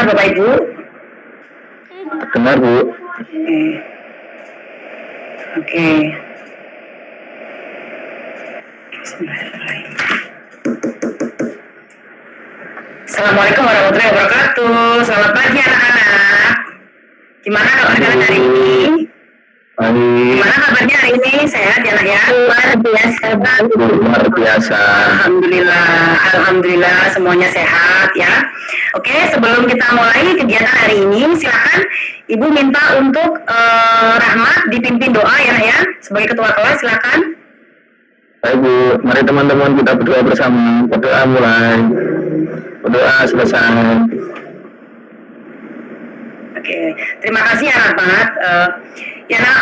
terdengar Bapak Ibu? Dengar, Bu. Oke. Assalamualaikum warahmatullahi wabarakatuh. Selamat pagi anak-anak. Gimana kabar kalian hari ini? Gimana kabarnya hari ini? Sehat ya nak ya? Luar biasa banget. Luar biasa. Alhamdulillah semuanya sehat ya. Oke, sebelum kita mulai kegiatan hari ini, silakan Ibu minta untuk Rahmat dipimpin doa ya nak ya. Sebagai ketua kelas silakan. Baik, Bu. Mari teman-teman kita berdoa bersama. Berdoa mulai. Berdoa selesai. Oke, terima kasih ya Rahmat. Ya nak,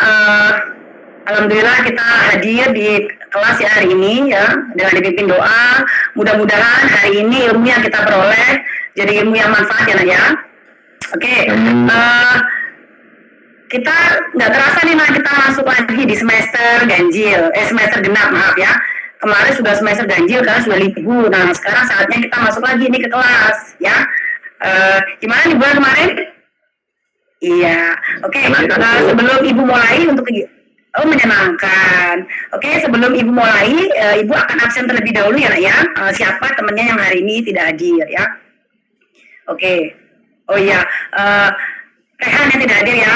alhamdulillah kita hadir di kelas ya hari ini ya dengan dipimpin doa. Mudah-mudahan hari ini ilmu yang kita peroleh jadi ilmu yang manfaat ya nak ya. Oke, kita nggak terasa nih nak kita masuk lagi di semester ganjil, semester genap maaf ya. Kemarin sudah semester ganjil karena sudah libur. Nah sekarang saatnya kita masuk lagi nih ke kelas ya. Gimana nih bulan kemarin? Iya, oke. Sebelum Ibu mulai untuk menyenangkan. Oke, sebelum Ibu mulai, Ibu akan absen terlebih dahulu ya, nak ya. Siapa temannya yang hari ini tidak hadir ya? Oke. Oh iya, Rehan yang tidak hadir ya.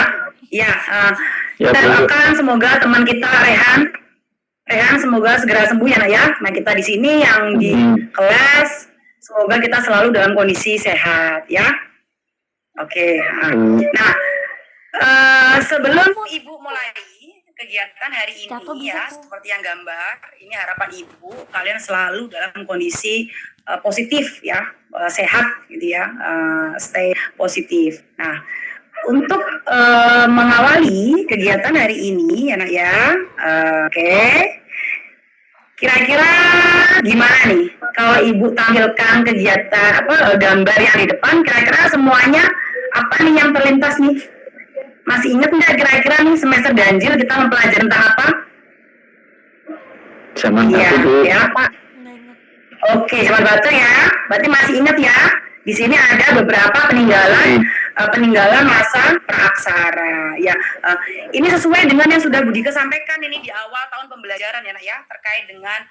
Iya. Kita doakan semoga teman kita Rehan semoga segera sembuh ya, nak ya. Nah kita di sini yang di kelas, semoga kita selalu dalam kondisi sehat ya. Oke, nah sebelum Ibu mulai kegiatan hari ini ya, seperti yang gambar, ini harapan Ibu, kalian selalu dalam kondisi positif ya, sehat gitu ya, stay positif. Nah, untuk mengawali kegiatan hari ini ya nak ya, oke. Kira-kira gimana nih kalau Ibu tampilkan kegiatan gambar yang di depan, kira-kira semuanya apa nih yang terlintas nih? Masih ingat nggak kira-kira nih semester ganjil kita mempelajari tentang apa? Zaman batu, ya Pak. Oke, zaman batu ya. Berarti masih ingat ya? Di sini ada beberapa peninggalan masa praaksara. Ya, ini sesuai dengan yang sudah Budika sampaikan ini di awal tahun pembelajaran ya nak ya, terkait dengan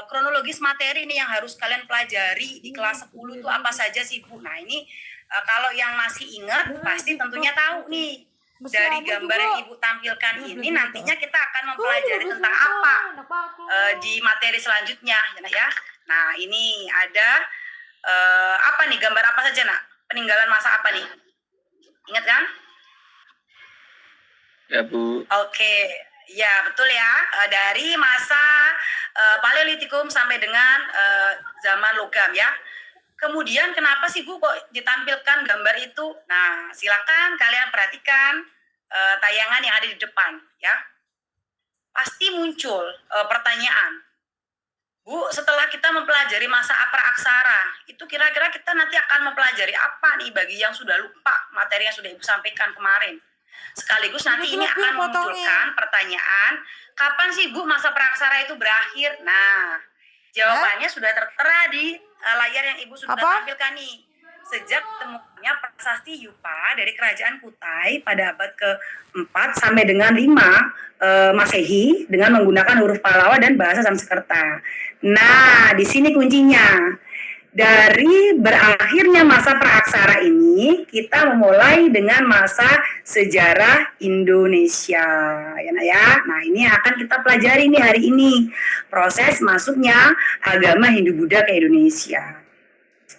kronologis materi ini yang harus kalian pelajari di kelas 10 itu apa saja sih Bu? Nah ini kalau yang masih ingat pasti tentunya tahu nih dari gambar yang Ibu tampilkan ini nantinya kita akan mempelajari tentang apa di materi selanjutnya ya nak ya. Nah ini ada apa nih, gambar apa saja nak? Peninggalan masa apa nih? Ingat kan? Ya Bu. Oke, ya betul ya. Dari masa Paleolitikum sampai dengan zaman logam ya. Kemudian kenapa sih Bu kok ditampilkan gambar itu? Nah, silakan kalian perhatikan tayangan yang ada di depan ya. Pasti muncul pertanyaan. Bu, setelah kita mempelajari masa praaksara, itu kira-kira kita nanti akan mempelajari apa nih bagi yang sudah lupa materi yang sudah Ibu sampaikan kemarin. Sekaligus nanti ini akan memunculkan pertanyaan, kapan sih Bu masa praaksara itu berakhir? Nah, jawabannya sudah tertera di layar yang Ibu sudah tampilkan nih. Sejak temunya prasasti Yupa dari Kerajaan Kutai pada abad ke-4 sampai dengan 5 Masehi dengan menggunakan huruf Pallawa dan bahasa Sanskerta. Nah, di sini kuncinya. Dari berakhirnya masa praaksara ini, kita memulai dengan masa sejarah Indonesia. Ya, nah, ya. Nah, ini akan kita pelajari nih hari ini. Proses masuknya agama Hindu-Buddha ke Indonesia.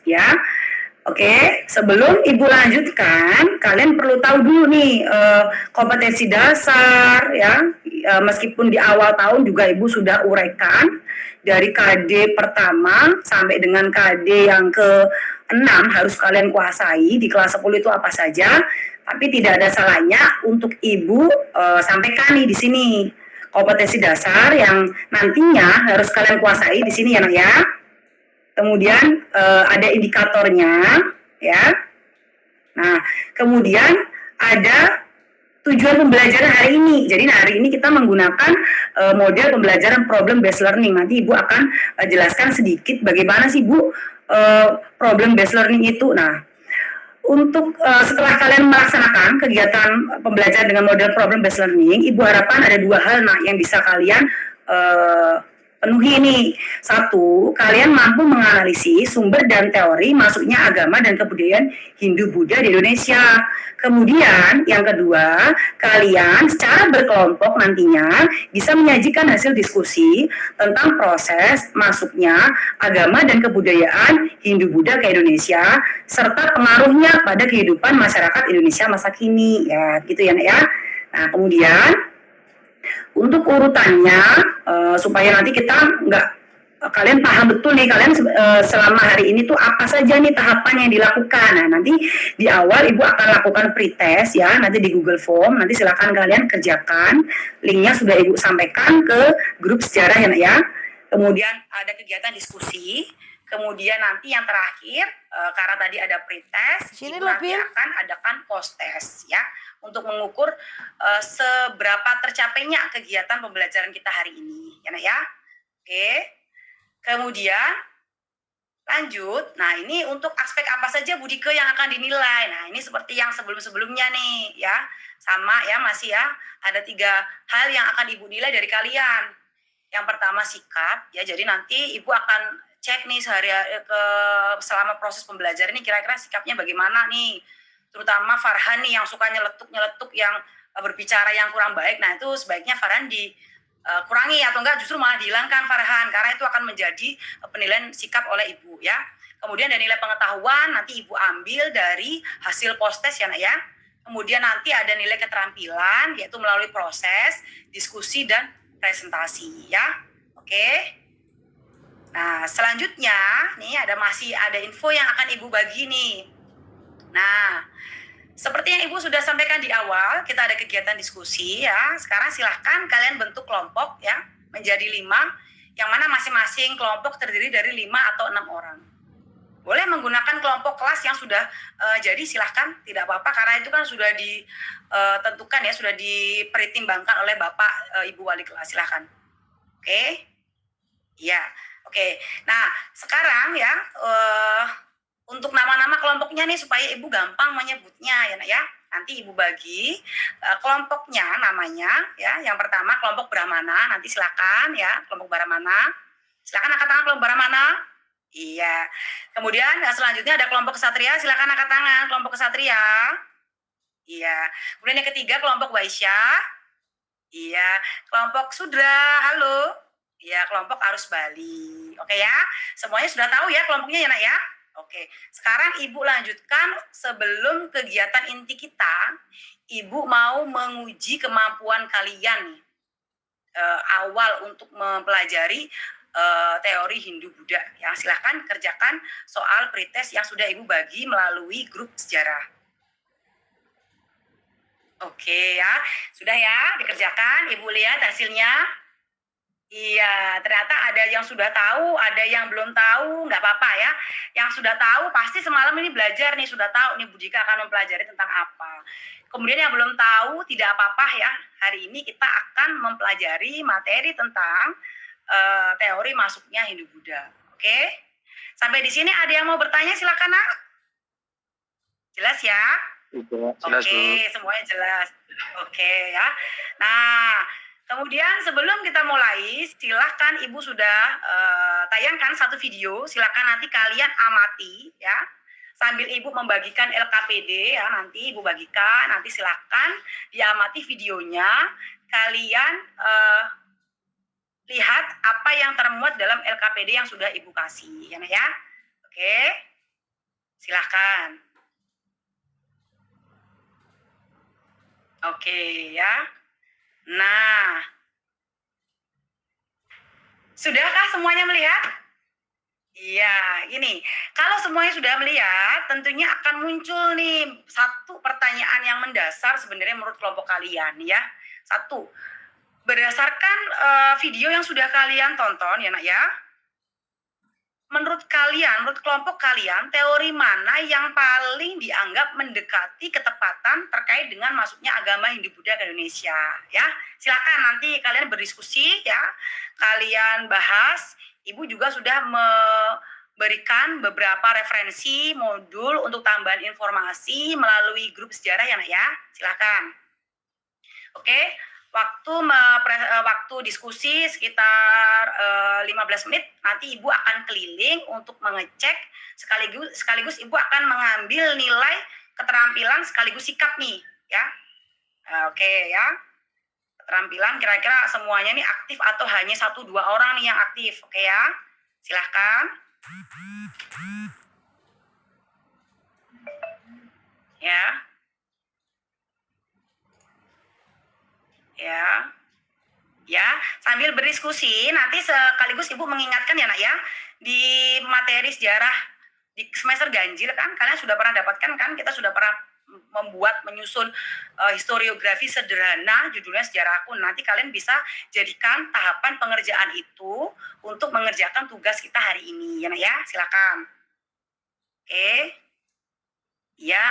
Ya. Oke, sebelum Ibu lanjutkan, kalian perlu tahu dulu nih kompetensi dasar ya. Meskipun di awal tahun juga Ibu sudah uraikan dari KD pertama sampai dengan KD yang ke-6 harus kalian kuasai di kelas 10 itu apa saja, tapi tidak ada salahnya untuk Ibu sampaikan nih di sini kompetensi dasar yang nantinya harus kalian kuasai di sini ya nak ya. Kemudian ada indikatornya, ya. Nah, kemudian ada tujuan pembelajaran hari ini. Jadi hari ini kita menggunakan model pembelajaran problem based learning. Nanti Ibu akan jelaskan sedikit bagaimana sih Bu problem based learning itu. Nah, untuk setelah kalian melaksanakan kegiatan pembelajaran dengan model problem based learning, Ibu harapkan ada 2 hal yang bisa kalian penuhi ini. 1, kalian mampu menganalisis sumber dan teori masuknya agama dan kebudayaan Hindu-Buddha di Indonesia. Kemudian yang kedua, kalian secara berkelompok nantinya bisa menyajikan hasil diskusi tentang proses masuknya agama dan kebudayaan Hindu-Buddha ke Indonesia serta pengaruhnya pada kehidupan masyarakat Indonesia masa kini. Ya, gitu ya, Nak ya. Nah, kemudian untuk urutannya supaya nanti kita kalian paham betul nih kalian selama hari ini tuh apa saja nih tahapan yang dilakukan. Nah, nanti di awal Ibu akan lakukan pretest ya, nanti di Google Form, nanti silakan kalian kerjakan. Linknya sudah Ibu sampaikan ke grup sejarah ya, Nak ya. Kemudian ada kegiatan diskusi. Kemudian nanti yang terakhir, karena tadi ada pretest, Ibu nanti akan adakan post test ya, untuk mengukur seberapa tercapainya kegiatan pembelajaran kita hari ini, ya Nak ya. Oke. Kemudian lanjut, nah ini untuk aspek apa saja Budike yang akan dinilai. Nah ini seperti yang sebelum-sebelumnya nih ya, sama ya masih ya, ada 3 hal yang akan Ibu nilai dari kalian. Yang pertama sikap, ya jadi nanti Ibu akan cek nih selama proses pembelajaran ini kira-kira sikapnya bagaimana nih. Terutama Farhan nih yang suka nyeletuk-nyeletuk, yang berbicara yang kurang baik, nah itu sebaiknya Farhan kurangi atau enggak justru malah dihilangkan Farhan, karena itu akan menjadi penilaian sikap oleh Ibu ya. Kemudian dari nilai pengetahuan nanti Ibu ambil dari hasil post test ya Nak ya. Kemudian nanti ada nilai keterampilan yaitu melalui proses, diskusi dan presentasi ya. Oke. Nah, selanjutnya nih masih ada info yang akan Ibu bagi nih. Nah, seperti yang Ibu sudah sampaikan di awal, kita ada kegiatan diskusi ya. Sekarang silahkan kalian bentuk kelompok ya, menjadi 5, yang mana masing-masing kelompok terdiri dari 5 atau 6 orang. Boleh menggunakan kelompok kelas yang sudah jadi, silahkan, tidak apa-apa, karena itu kan sudah ditentukan ya, sudah dipertimbangkan oleh Bapak Ibu Wali kelas, silahkan. Oke? Ya, oke. Nah, sekarang ya, untuk nama-nama kelompoknya nih supaya Ibu gampang menyebutnya ya Nak ya. Nanti Ibu bagi kelompoknya namanya ya. Yang pertama kelompok Brahmana, nanti silakan ya kelompok Brahmana. Silakan angkat tangan kelompok Brahmana. Iya. Kemudian selanjutnya ada kelompok Ksatria, silakan angkat tangan kelompok Ksatria. Iya. Kemudian yang ketiga kelompok Waisya. Iya. Kelompok Sudra, halo. Iya, kelompok Arus Bali. Oke ya. Semuanya sudah tahu ya kelompoknya ya Nak ya. Oke, sekarang Ibu lanjutkan sebelum kegiatan inti kita, Ibu mau menguji kemampuan kalian nih, awal untuk mempelajari teori Hindu-Buddha. Ya, silahkan kerjakan soal pretest yang sudah Ibu bagi melalui grup sejarah. Oke ya, sudah ya dikerjakan, Ibu lihat hasilnya. Iya, ternyata ada yang sudah tahu, ada yang belum tahu, nggak apa-apa ya. Yang sudah tahu pasti semalam ini belajar nih, sudah tahu nih Budika akan mempelajari tentang apa. Kemudian yang belum tahu tidak apa-apa ya. Hari ini kita akan mempelajari materi tentang teori masuknya Hindu-Buddha. Oke? Sampai di sini ada yang mau bertanya, silakan Nak. Jelas ya? Jelas, Oke, semuanya jelas. Oke ya. Nah, kemudian sebelum kita mulai, silahkan Ibu sudah tayangkan satu video, silahkan nanti kalian amati ya, sambil Ibu membagikan LKPD ya, nanti Ibu bagikan, nanti silahkan diamati videonya, kalian lihat apa yang termuat dalam LKPD yang sudah Ibu kasih ya, Nak ya. Oke, silahkan. Oke ya. Nah, sudahkah semuanya melihat? Iya, ini. Kalau semuanya sudah melihat, tentunya akan muncul nih satu pertanyaan yang mendasar sebenarnya menurut kelompok kalian ya. Satu, berdasarkan video yang sudah kalian tonton ya Nak ya, menurut kalian, menurut kelompok kalian, teori mana yang paling dianggap mendekati ketepatan terkait dengan masuknya agama Hindu-Buddha ke Indonesia? Ya, silakan nanti kalian berdiskusi ya, kalian bahas. Ibu juga sudah berikan beberapa referensi modul untuk tambahan informasi melalui grup sejarah ya nak ya. Silakan. Oke, waktu diskusi sekitar 15 menit, nanti Ibu akan keliling untuk mengecek sekaligus Ibu akan mengambil nilai keterampilan sekaligus sikap nih ya. Oke ya. Keterampilan kira-kira semuanya nih aktif atau hanya 1-2 orang nih yang aktif. Oke ya. Silahkan. Ya. Ya. Ya, sambil berdiskusi nanti sekaligus Ibu mengingatkan ya nak ya, di materi sejarah di semester ganjil kan kalian sudah pernah dapatkan kan, kita sudah pernah menyusun historiografi sederhana judulnya sejarah akun. Nanti kalian bisa jadikan tahapan pengerjaan itu untuk mengerjakan tugas kita hari ini ya nak ya. Silakan. Oke. Ya.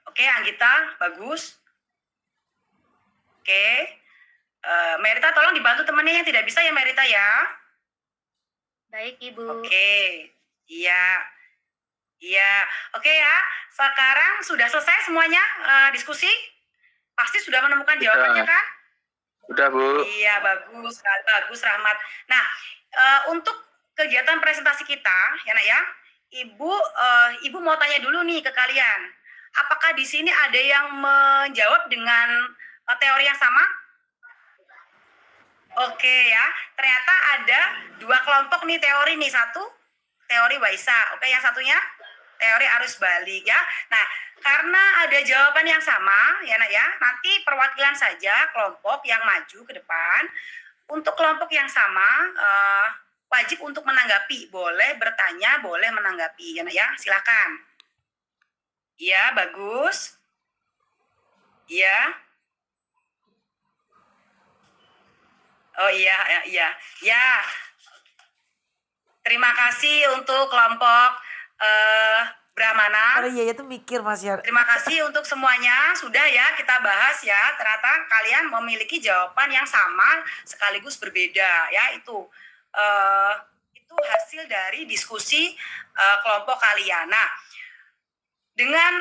Oke, Anggita bagus. Oke. Merita tolong dibantu temannya yang tidak bisa ya Merita ya. Baik, Ibu. Oke. Iya. Iya. Oke ya. Sekarang sudah selesai semuanya diskusi? Pasti sudah menemukan jawabannya kan? Udah, Bu. Iya, bagus. Bagus, Rahmat. Nah, untuk kegiatan presentasi kita, ya nak ya, Ibu mau tanya dulu nih ke kalian. Apakah di sini ada yang menjawab dengan teori yang sama? Oke ya, ternyata ada 2 kelompok nih teori nih. Satu teori Waisa, oke, yang satunya teori arus balik ya. Nah, karena ada jawaban yang sama ya nak ya, nanti perwakilan saja kelompok yang maju ke depan. Untuk kelompok yang sama wajib untuk menanggapi, boleh bertanya, boleh menanggapi ya nak ya. Silakan. Iya, bagus. Iya. Oh iya. Ya. Terima kasih untuk kelompok Brahmana. Oh iya itu mikir Mas ya. Terima kasih untuk semuanya. Sudah ya kita bahas ya. Ternyata kalian memiliki jawaban yang sama sekaligus berbeda ya. Itu hasil dari diskusi kelompok kalian. Nah, dengan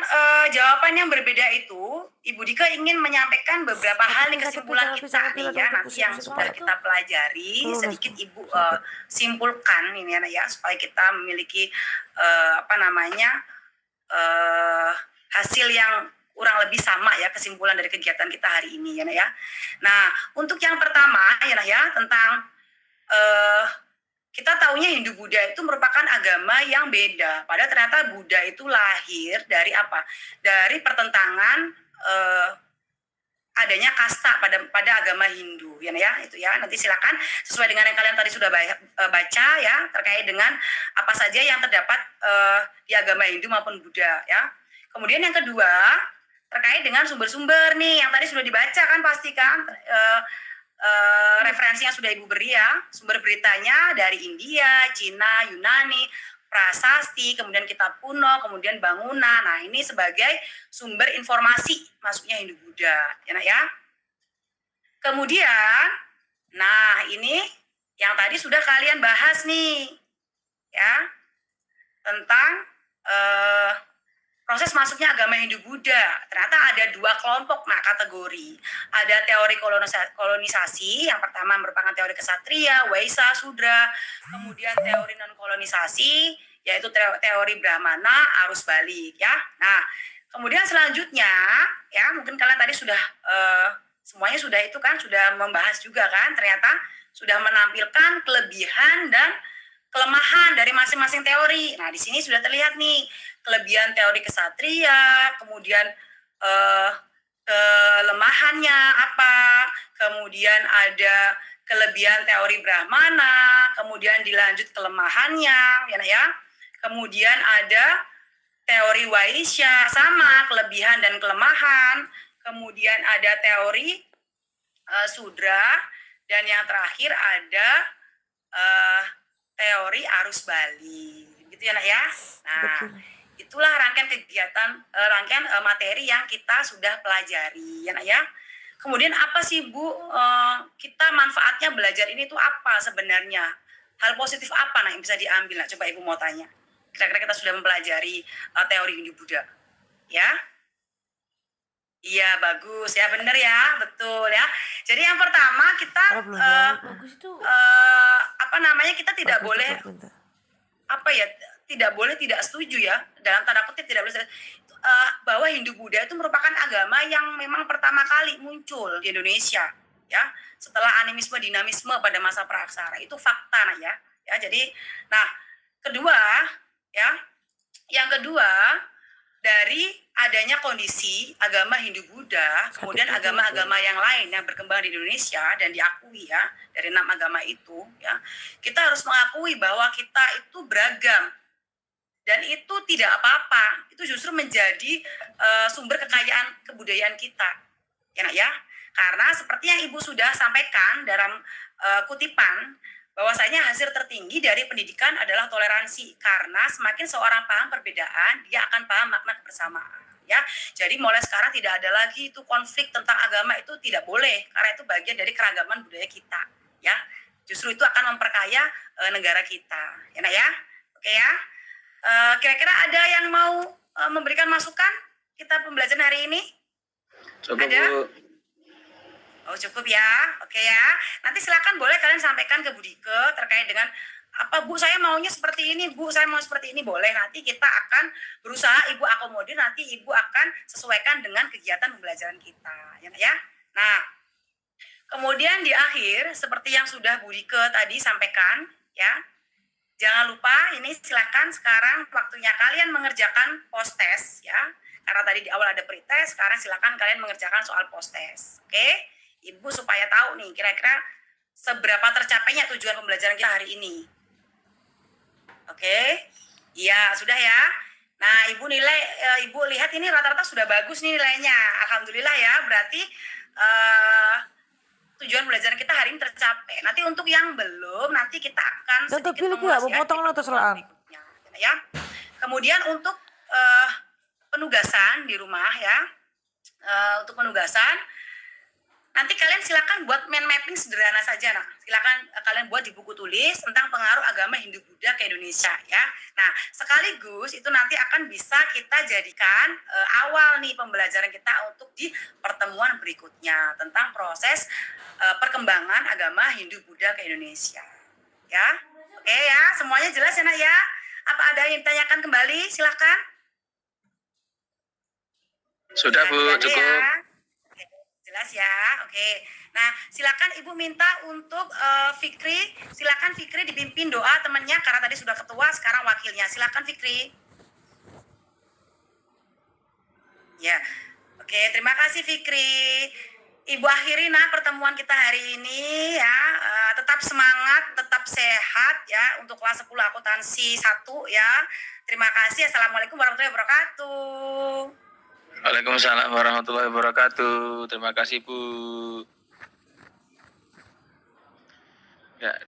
jawaban yang berbeda itu, Ibu Dika ingin menyampaikan beberapa hal nih kesimpulan kita nih ya, nanti yang sudah kita pelajari sedikit Ibu simpulkan ini ya supaya kita memiliki hasil yang kurang lebih sama ya, kesimpulan dari kegiatan kita hari ini ya. Nah, untuk yang pertama ya tentang kita taunya Hindu Buddha itu merupakan agama yang beda. Padahal ternyata Buddha itu lahir dari apa? Dari pertentangan adanya kasta pada agama Hindu ya itu ya. Nanti silakan sesuai dengan yang kalian tadi sudah baca ya, terkait dengan apa saja yang terdapat di agama Hindu maupun Buddha ya. Kemudian yang kedua terkait dengan sumber-sumber nih yang tadi sudah dibaca kan pasti kan. Referensinya sudah Ibu beri ya, sumber beritanya dari India, Cina, Yunani, prasasti, kemudian kitab kuno, kemudian bangunan. Nah, ini sebagai sumber informasi masuknya Hindu Buddha ya. Kemudian, nah ini yang tadi sudah kalian bahas nih ya, tentang proses masuknya agama Hindu Buddha. Ternyata ada 2 kelompok kategori. Ada teori kolonisasi, yang pertama merupakan teori kesatria, Waisa, Sudra. Kemudian teori non kolonisasi, yaitu teori Brahmana, arus balik ya. Nah, kemudian selanjutnya ya, mungkin kalian tadi sudah semuanya sudah itu kan sudah membahas juga kan, ternyata sudah menampilkan kelebihan dan kelemahan dari masing-masing teori. Nah, di sini sudah terlihat nih kelebihan teori kesatria, kemudian kelemahannya apa, kemudian ada kelebihan teori Brahmana, kemudian dilanjut kelemahannya ya. Kemudian ada teori Waisya, sama kelebihan dan kelemahan. Kemudian ada teori Sudra, dan yang terakhir ada teori arus balik, gitu ya nak ya. Nah, itulah rangkaian kegiatan, rangkaian materi yang kita sudah pelajari ya nak ya. Kemudian apa sih Bu, kita manfaatnya belajar ini tuh apa sebenarnya? hal positif apa yang bisa diambil? Nah, coba Ibu mau tanya. Kira-kira kita sudah mempelajari teori Hindu-Buddha. Ya? Iya, bagus. Ya, benar ya. Betul ya. Jadi yang pertama kita kita tidak boleh tidak boleh tidak setuju ya, dalam tanda kutip tidak boleh bahwa Hindu-Buddha itu merupakan agama yang memang pertama kali muncul di Indonesia ya, setelah animisme dinamisme pada masa praksara. Itu fakta ya. Jadi kedua ya, yang kedua, dari adanya kondisi agama Hindu-Buddha, kemudian agama-agama yang lain yang berkembang di Indonesia dan diakui ya, dari 6 agama itu ya, kita harus mengakui bahwa kita itu beragam dan itu tidak apa-apa. Itu justru menjadi sumber kekayaan kebudayaan kita ya. Karena seperti yang Ibu sudah sampaikan dalam kutipan, bahwasanya hasil tertinggi dari pendidikan adalah toleransi, karena semakin seorang paham perbedaan, dia akan paham makna kebersamaan ya. Jadi mulai sekarang tidak ada lagi itu konflik tentang agama, itu tidak boleh, karena itu bagian dari keragaman budaya kita ya. Justru itu akan memperkaya negara kita ya. Oke ya. Kira-kira ada yang mau memberikan masukan kita pembelajaran hari ini? Cukup, ada? Bu. Oh, cukup ya. Oke ya. Nanti silakan boleh kalian sampaikan ke Bu Dike terkait dengan apa, Bu, saya maunya seperti ini, Bu, saya mau seperti ini, boleh. Nanti kita akan berusaha Ibu akomodir, nanti Ibu akan sesuaikan dengan kegiatan pembelajaran kita ya. Nah, kemudian di akhir seperti yang sudah Bu Dike tadi sampaikan ya, jangan lupa ini silakan sekarang waktunya kalian mengerjakan post test ya. Karena tadi di awal ada pretest, sekarang silakan kalian mengerjakan soal post test. Oke? Ibu supaya tahu nih kira-kira seberapa tercapainya tujuan pembelajaran kita hari ini. Oke? Iya, sudah ya. Nah, Ibu lihat ini rata-rata sudah bagus nih nilainya. Alhamdulillah ya, berarti tujuan pembelajaran kita hari ini tercapai. Nanti untuk yang belum, nanti kita akan sedikit mengulas ya. Kemudian untuk penugasan di rumah ya, untuk penugasan nanti kalian silakan buat mind mapping sederhana saja. Nah, silakan kalian buat di buku tulis tentang pengaruh agama Hindu-Buddha ke Indonesia ya. Nah, sekaligus itu nanti akan bisa kita jadikan awal nih pembelajaran kita untuk di pertemuan berikutnya tentang proses perkembangan agama Hindu-Buddha ke Indonesia. Ya. Oke ya, semuanya jelas ya, Nak ya? Apa ada yang ditanyakan kembali? Silakan. Sudah, Bu, cukup. Ya. Jelas ya, oke. Nah, silakan Ibu minta untuk Fikri, silakan Fikri dipimpin doa temannya karena tadi sudah ketua, sekarang wakilnya. Silakan Fikri. Ya, oke. Terima kasih Fikri. Ibu akhiri pertemuan kita hari ini ya. Tetap semangat, tetap sehat ya untuk kelas 10 akuntansi 1 ya. Terima kasih. Assalamualaikum warahmatullahi wabarakatuh. Waalaikumsalam warahmatullahi wabarakatuh. Terima kasih, Bu. Ya.